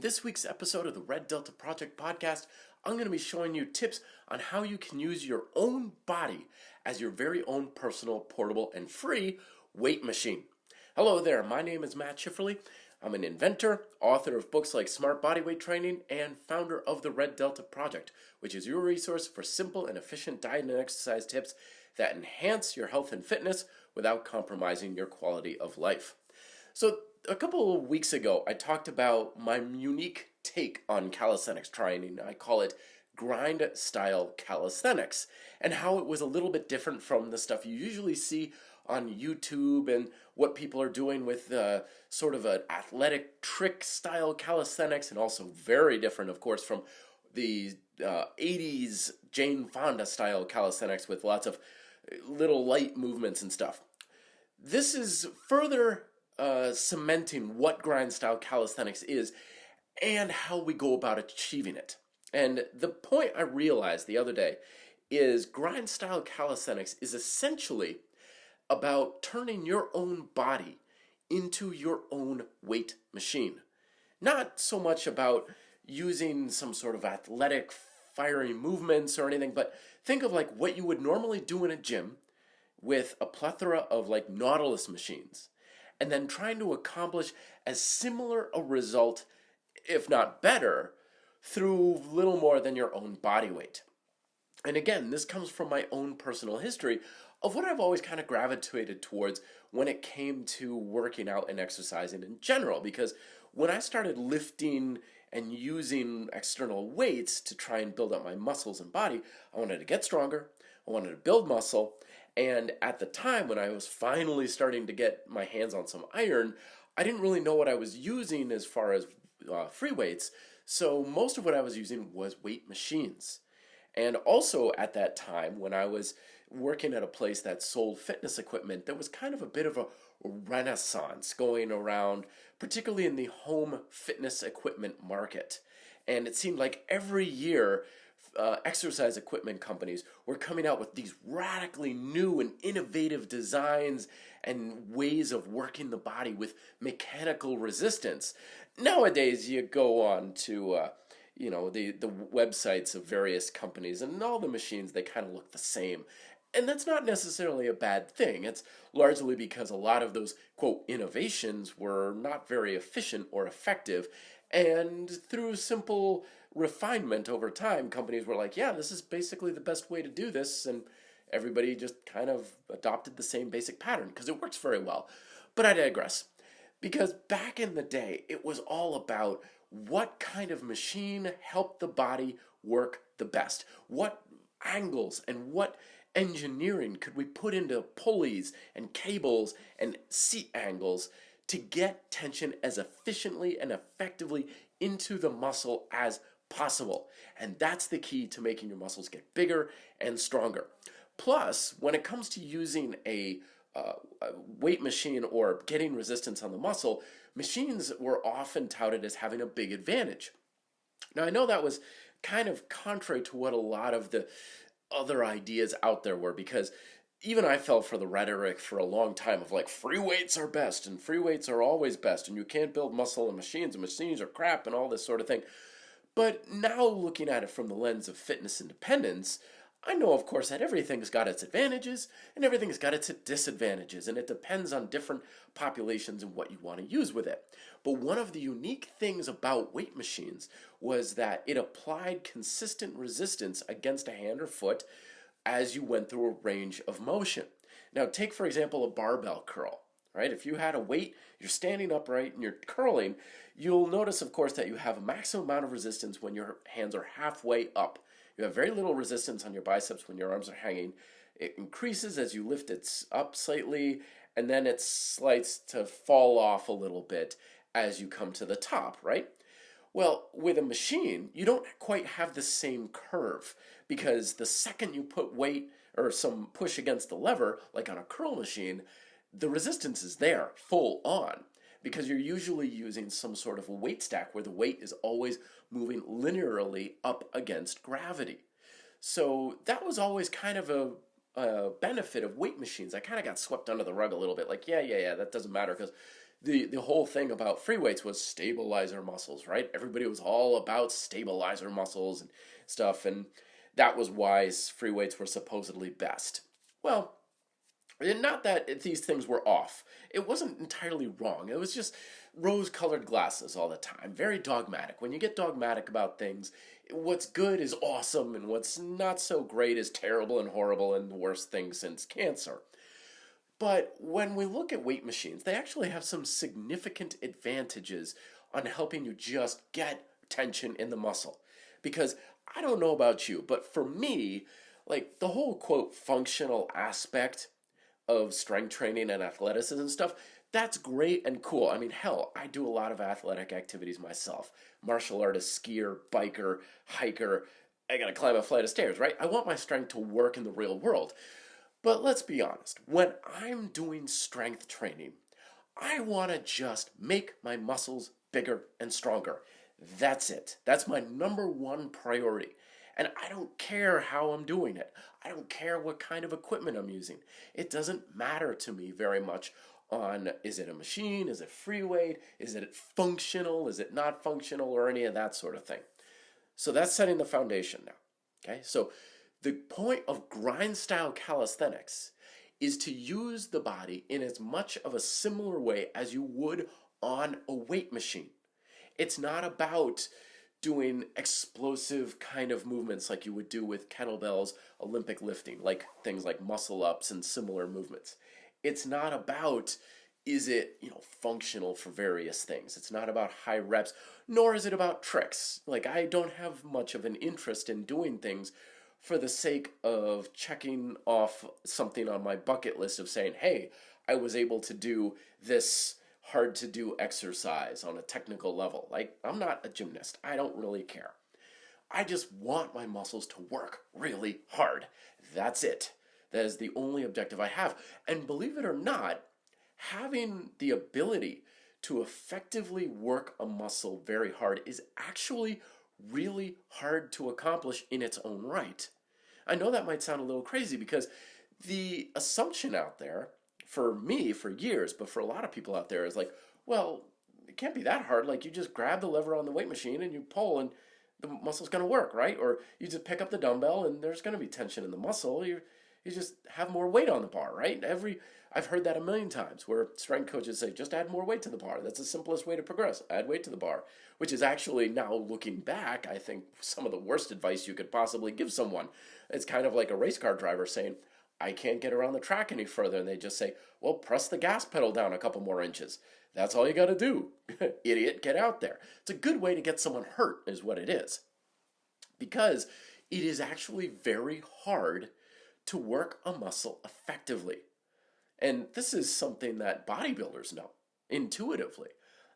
this week's episode of the Red Delta Project podcast, I'm going to be showing you tips on how you can use your own body as your very own personal, portable, and free weight machine. Hello there, my name is Matt Schifferly. I'm an inventor, author of books like Smart Bodyweight Training, and founder of the Red Delta Project, which is your resource for simple and efficient diet and exercise tips that enhance your health and fitness without compromising your quality of life. So a couple of weeks ago, I talked about my unique take on calisthenics training. I call it grind style calisthenics, and how it was a little bit different from the stuff you usually see on YouTube and what people are doing with sort of an athletic trick style calisthenics, and also very different, of course, from the 80s Jane Fonda style calisthenics with lots of little light movements and stuff. This is further cementing what grind style calisthenics is and how we go about achieving it. And the point I realized the other day is grind style calisthenics is essentially about turning your own body into your own weight machine. Not so much about using some sort of athletic fiery movements or anything, but think of like what you would normally do in a gym with a plethora of like Nautilus machines, and then trying to accomplish as similar a result, if not better, through little more than your own body weight. And again, this comes from my own personal history of what I've always kind of gravitated towards when it came to working out and exercising in general. Because when I started lifting and using external weights to try and build up my muscles and body, I wanted to get stronger, I wanted to build muscle, and at the time when I was finally starting to get my hands on some iron, I didn't really know what I was using as far as free weights, so most of what I was using was weight machines. And also at that time, when I was working at a place that sold fitness equipment, there was kind of a bit of a renaissance going around, particularly in the home fitness equipment market. And it seemed like every year, exercise equipment companies were coming out with these radically new and innovative designs and ways of working the body with mechanical resistance. Nowadays, you go on to the websites of various companies, and all the machines, they kind of look the same. And that's not necessarily a bad thing. It's largely because a lot of those, quote, innovations were not very efficient or effective. And through simple refinement over time, companies were like, yeah, this is basically the best way to do this. And everybody just kind of adopted the same basic pattern because it works very well. But I digress. Because back in the day, it was all about what kind of machine helped the body work the best. What angles and what engineering could we put into pulleys and cables and seat angles to get tension as efficiently and effectively into the muscle as possible. And that's the key to making your muscles get bigger and stronger. Plus, when it comes to using a weight machine or getting resistance on the muscle, machines were often touted as having a big advantage. Now, I know that was kind of contrary to what a lot of the other ideas out there were, because even I fell for the rhetoric for a long time of like free weights are best and free weights are always best and you can't build muscle in machines and machines are crap and all this sort of thing. But now looking at it from the lens of fitness independence, I know, of course, that everything's got its advantages and everything's got its disadvantages, and it depends on different populations and what you want to use with it. But one of the unique things about weight machines was that it applied consistent resistance against a hand or foot as you went through a range of motion. Now, take, for example, a barbell curl, right? If you had a weight, you're standing upright and you're curling, you'll notice, of course, that you have a maximum amount of resistance when your hands are halfway up. You have very little resistance on your biceps when your arms are hanging. It increases as you lift it up slightly, and then it slides to fall off a little bit as you come to the top, right? Well, with a machine, you don't quite have the same curve, because the second you put weight or some push against the lever, like on a curl machine, the resistance is there, full on, because you're usually using some sort of a weight stack where the weight is always moving linearly up against gravity. So that was always kind of a benefit of weight machines. I kind of got swept under the rug a little bit, like, yeah, that doesn't matter because the whole thing about free weights was stabilizer muscles, right? Everybody was all about stabilizer muscles and stuff, and that was why free weights were supposedly best. Well, not that these things were off. It wasn't entirely wrong. It was just rose-colored glasses all the time. Very dogmatic. When you get dogmatic about things, what's good is awesome, and what's not so great is terrible and horrible and the worst thing since cancer. But when we look at weight machines, they actually have some significant advantages on helping you just get tension in the muscle. Because I don't know about you, but for me, like the whole quote functional aspect of strength training and athleticism and stuff, that's great and cool. I mean, hell, I do a lot of athletic activities myself. Martial artist, skier, biker, hiker. I gotta climb a flight of stairs, right? I want my strength to work in the real world. But let's be honest, when I'm doing strength training, I want to just make my muscles bigger and stronger. That's it. That's my number one priority. And I don't care how I'm doing it. I don't care what kind of equipment I'm using. It doesn't matter to me very much on is it a machine, is it free weight, is it functional, is it not functional, or any of that sort of thing. So that's setting the foundation now. Okay, so the point of grind style calisthenics is to use the body in as much of a similar way as you would on a weight machine. It's not about doing explosive kind of movements like you would do with kettlebells, Olympic lifting, like things like muscle ups and similar movements. It's not about is it, functional for various things. It's not about high reps, nor is it about tricks. Like I don't have much of an interest in doing things for the sake of checking off something on my bucket list of saying, hey, I was able to do this hard to do exercise on a technical level. Like, I'm not a gymnast. I don't really care. I just want my muscles to work really hard. That's it. That is the only objective I have. And believe it or not, having the ability to effectively work a muscle very hard is actually really hard to accomplish in its own right. I know that might sound a little crazy because the assumption out there, for me, for years, but for a lot of people out there is like, well, it can't be that hard. Like you just grab the lever on the weight machine and you pull and the muscle's going to work, right? Or you just pick up the dumbbell and there's going to be tension in the muscle. You just have more weight on the bar, right? I've heard that a million times where strength coaches say, just add more weight to the bar. That's the simplest way to progress. Add weight to the bar, which is actually now looking back, I think some of the worst advice you could possibly give someone. It's kind of like a race car driver saying, I can't get around the track any further. And they just say, well, press the gas pedal down a couple more inches. That's all you got to do. Idiot, get out there. It's a good way to get someone hurt is what it is. Because it is actually very hard to work a muscle effectively. And this is something that bodybuilders know intuitively.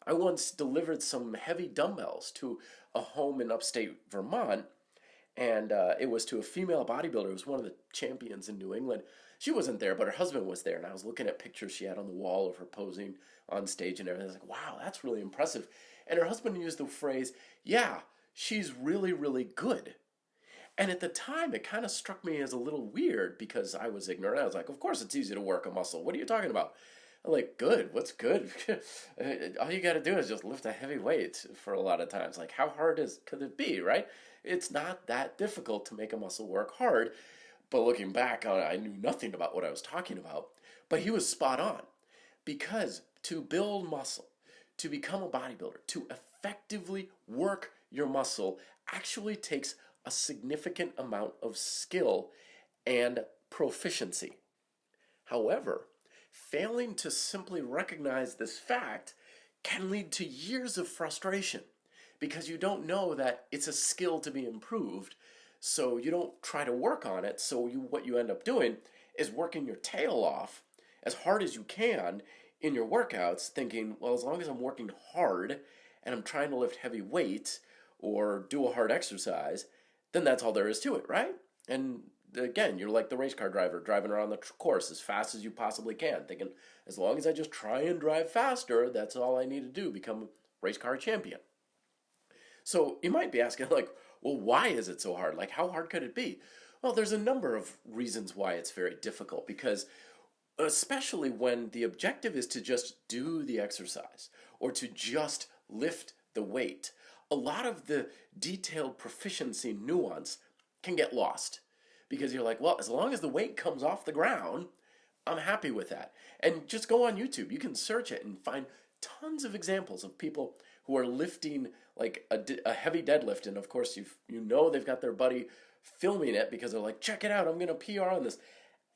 I once delivered some heavy dumbbells to a home in upstate Vermont, and it was to a female bodybuilder who was one of the champions in New England. She wasn't there, but her husband was there, and I was looking at pictures she had on the wall of her posing on stage and everything. I was like, wow, that's really impressive. And her husband used the phrase, yeah, she's really, really good. And at the time, it kind of struck me as a little weird because I was ignorant. I was like, of course it's easy to work a muscle. What are you talking about? I'm like, good, what's good? All you got to do is just lift a heavy weight for a lot of times. Like, how hard could it be, right? It's not that difficult to make a muscle work hard. But looking back, I knew nothing about what I was talking about. But he was spot on. Because to build muscle, to become a bodybuilder, to effectively work your muscle actually takes a significant amount of skill and proficiency. However, failing to simply recognize this fact can lead to years of frustration because you don't know that it's a skill to be improved, so you don't try to work on it. So what you end up doing is working your tail off as hard as you can in your workouts, thinking, well, as long as I'm working hard and I'm trying to lift heavy weight or do a hard exercise, then that's all there is to it, right? And again, you're like the race car driver driving around the course as fast as you possibly can, thinking, as long as I just try and drive faster, that's all I need to do, become a race car champion. So you might be asking, like, well, why is it so hard? Like, how hard could it be? Well, there's a number of reasons why it's very difficult, because especially when the objective is to just do the exercise or to just lift the weight. A lot of the detailed proficiency nuance can get lost because you're like, well, as long as the weight comes off the ground, I'm happy with that. And just go on YouTube. You can search it and find tons of examples of people who are lifting like a heavy deadlift. And of course, you know they've got their buddy filming it because they're like, check it out, I'm going to PR on this.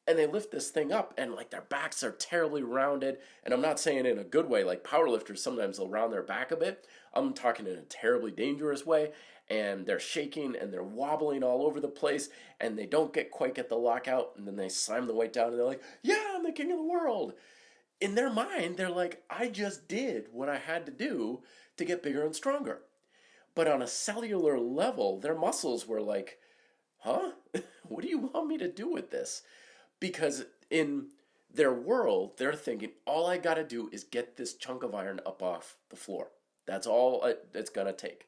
And they lift this thing up and like their backs are terribly rounded. And I'm not saying in a good way, like powerlifters, sometimes they'll round their back a bit. I'm talking in a terribly dangerous way. And they're shaking and they're wobbling all over the place and they don't quite get the lockout. And then they slam the weight down and they're like, yeah, I'm the king of the world. In their mind, they're like, I just did what I had to do to get bigger and stronger. But on a cellular level, their muscles were like, huh? What do you want me to do with this? Because in their world, they're thinking, all I got to do is get this chunk of iron up off the floor. That's all it's going to take.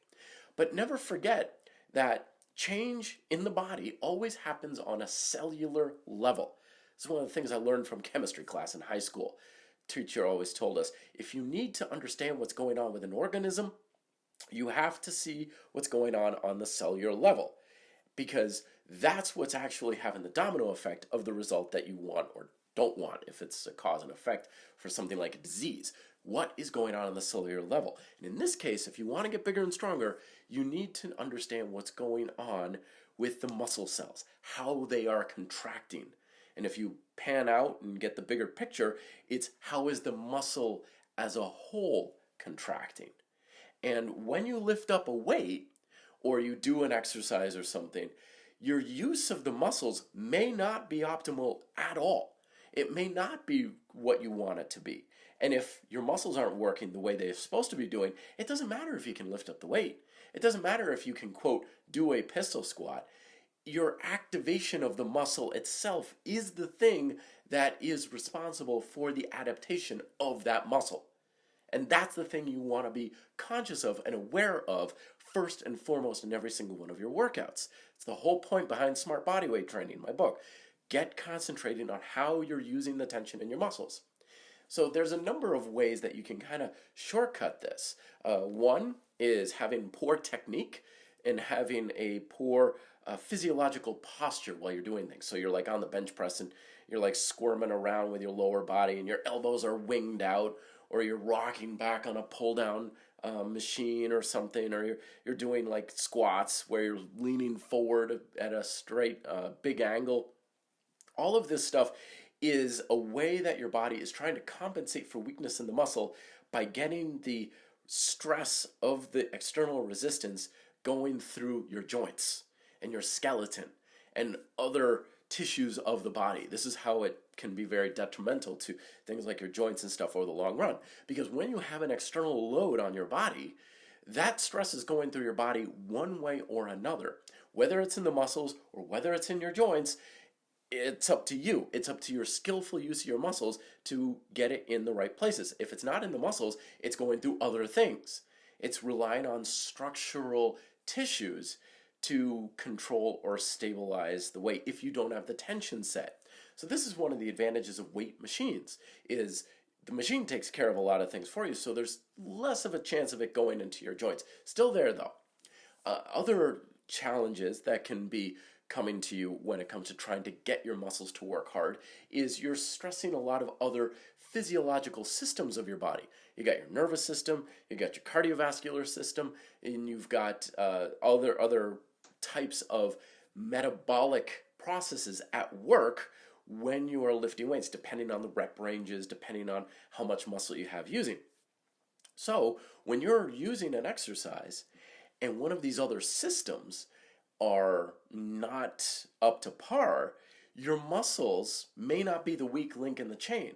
But never forget that change in the body always happens on a cellular level. It's one of the things I learned from chemistry class in high school. Teacher always told us, if you need to understand what's going on with an organism, you have to see what's going on the cellular level, because that's what's actually having the domino effect of the result that you want or don't want if it's a cause and effect for something like a disease. What is going on the cellular level? And in this case, if you want to get bigger and stronger, you need to understand what's going on with the muscle cells, how they are contracting. And if you pan out and get the bigger picture, it's how is the muscle as a whole contracting. And when you lift up a weight or you do an exercise or something, your use of the muscles may not be optimal at all. It may not be what you want it to be. And if your muscles aren't working the way they're supposed to be doing, it doesn't matter if you can lift up the weight. It doesn't matter if you can, quote, do a pistol squat. Your activation of the muscle itself is the thing that is responsible for the adaptation of that muscle. And that's the thing you want to be conscious of and aware of first and foremost in every single one of your workouts. It's the whole point behind Smart Bodyweight Training, my book. Get concentrating on how you're using the tension in your muscles. So there's a number of ways that you can kind of shortcut this. One is having poor technique and having a poor physiological posture while you're doing things. So you're like on the bench press and you're like squirming around with your lower body and your elbows are winged out, or you're rocking back on a pull down machine or something, or you're doing like squats where you're leaning forward at a straight big angle. All of this stuff is a way that your body is trying to compensate for weakness in the muscle by getting the stress of the external resistance going through your joints and your skeleton and other tissues of the body. This is how it can be very detrimental to things like your joints and stuff over the long run. Because when you have an external load on your body, that stress is going through your body one way or another. Whether it's in the muscles or whether it's in your joints, it's up to you. It's up to your skillful use of your muscles to get it in the right places. If it's not in the muscles, it's going through other things. It's relying on structural tissues to control or stabilize the weight if you don't have the tension set. So this is one of the advantages of weight machines, is the machine takes care of a lot of things for you, so there's less of a chance of it going into your joints. Still there though. Other challenges that can be coming to you when it comes to trying to get your muscles to work hard is you're stressing a lot of other physiological systems of your body. You got your nervous system, you got your cardiovascular system, and you've got other types of metabolic processes at work when you are lifting weights, depending on the rep ranges, depending on how much muscle you have using. So when you're using an exercise and one of these other systems are not up to par, your muscles may not be the weak link in the chain,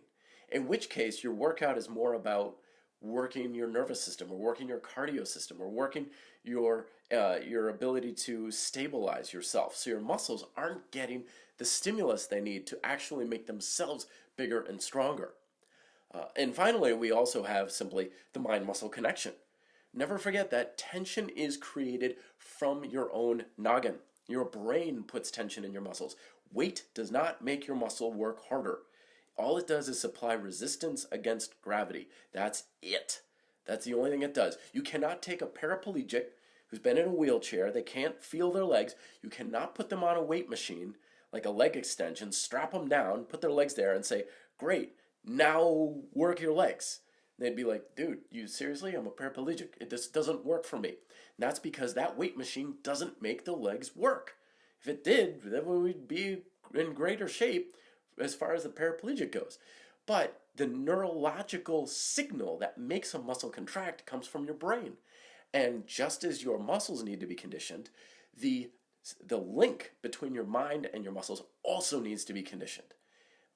in which case your workout is more about working your nervous system or working your cardio system or working your ability to stabilize yourself. So your muscles aren't getting the stimulus they need to actually make themselves bigger and stronger. And finally, we also have simply the mind-muscle connection. Never forget that tension is created from your own noggin. Your brain puts tension in your muscles. Weight does not make your muscle work harder. All it does is supply resistance against gravity. That's it. That's the only thing it does. You cannot take a paraplegic who's been in a wheelchair, they can't feel their legs, you cannot put them on a weight machine, like a leg extension, strap them down, put their legs there and say, great, now work your legs. And they'd be like, dude, you seriously? I'm a paraplegic. It just doesn't work for me. And that's because that weight machine doesn't make the legs work. If it did, then we'd be in greater shape as far as the paraplegic goes. But the neurological signal that makes a muscle contract comes from your brain. And just as your muscles need to be conditioned, the link between your mind and your muscles also needs to be conditioned.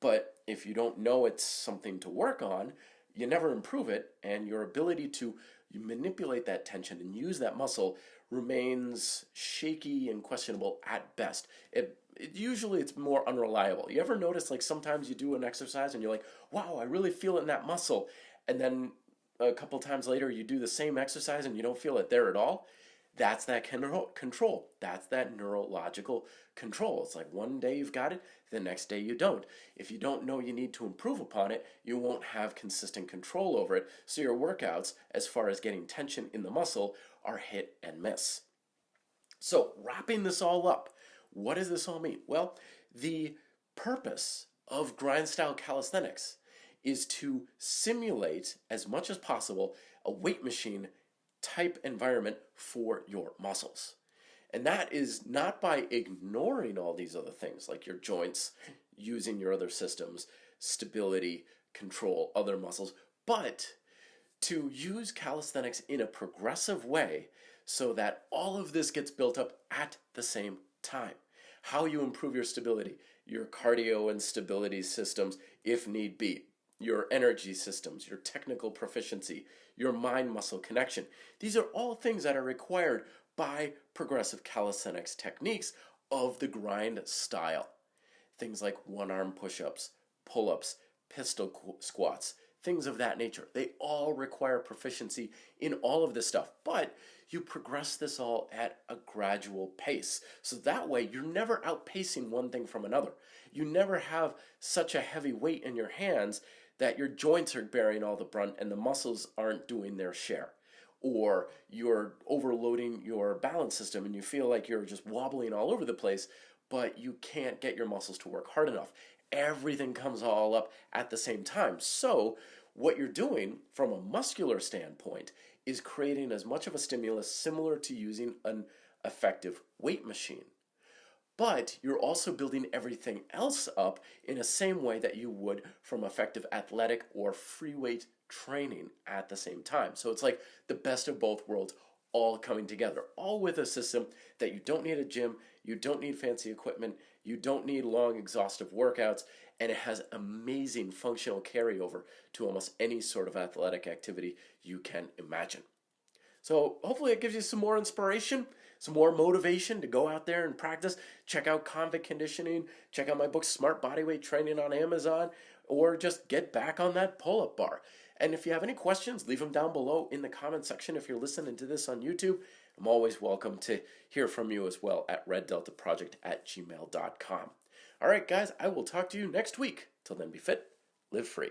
But if you don't know it's something to work on, you never improve it, and your ability to manipulate that tension and use that muscle remains shaky and questionable at best. Usually it's more unreliable. You ever notice, like, sometimes you do an exercise and you're like, wow, I really feel it in that muscle, and then a couple times later you do the same exercise and you don't feel it there at all? That's that control. That's that neurological control. It's like one day you've got it, the next day you don't. If you don't know you need to improve upon it, you won't have consistent control over it. So your workouts, as far as getting tension in the muscle, are hit and miss. So wrapping this all up, what does this all mean? Well, the purpose of grind style calisthenics is to simulate as much as possible a weight machine type environment for your muscles. And that is not by ignoring all these other things like your joints, using your other systems, stability, control, other muscles, but to use calisthenics in a progressive way so that all of this gets built up at the same time. How you improve your stability, your cardio and stability systems if need be, your energy systems, your technical proficiency, your mind-muscle connection. These are all things that are required by progressive calisthenics techniques of the grind style. Things like one-arm push-ups, pull-ups, pistol squats, things of that nature. They all require proficiency in all of this stuff, but you progress this all at a gradual pace. So that way you're never outpacing one thing from another. You never have such a heavy weight in your hands that your joints are bearing all the brunt and the muscles aren't doing their share. Or you're overloading your balance system and you feel like you're just wobbling all over the place, but you can't get your muscles to work hard enough. Everything comes all up at the same time. So what you're doing from a muscular standpoint is creating as much of a stimulus similar to using an effective weight machine. But you're also building everything else up in the same way that you would from effective athletic or free weight training at the same time. So it's like the best of both worlds all coming together, all with a system that you don't need a gym, you don't need fancy equipment, you don't need long exhaustive workouts, and it has amazing functional carryover to almost any sort of athletic activity you can imagine. So hopefully it gives you some more inspiration, some more motivation to go out there and practice. Check out Convict Conditioning, check out my book Smart Bodyweight Training on Amazon, or just get back on that pull-up bar. And if you have any questions, leave them down below in the comment section if you're listening to this on YouTube. I'm always welcome to hear from you as well at reddeltaproject@gmail.com. All right, guys, I will talk to you next week. Till then, be fit, live free.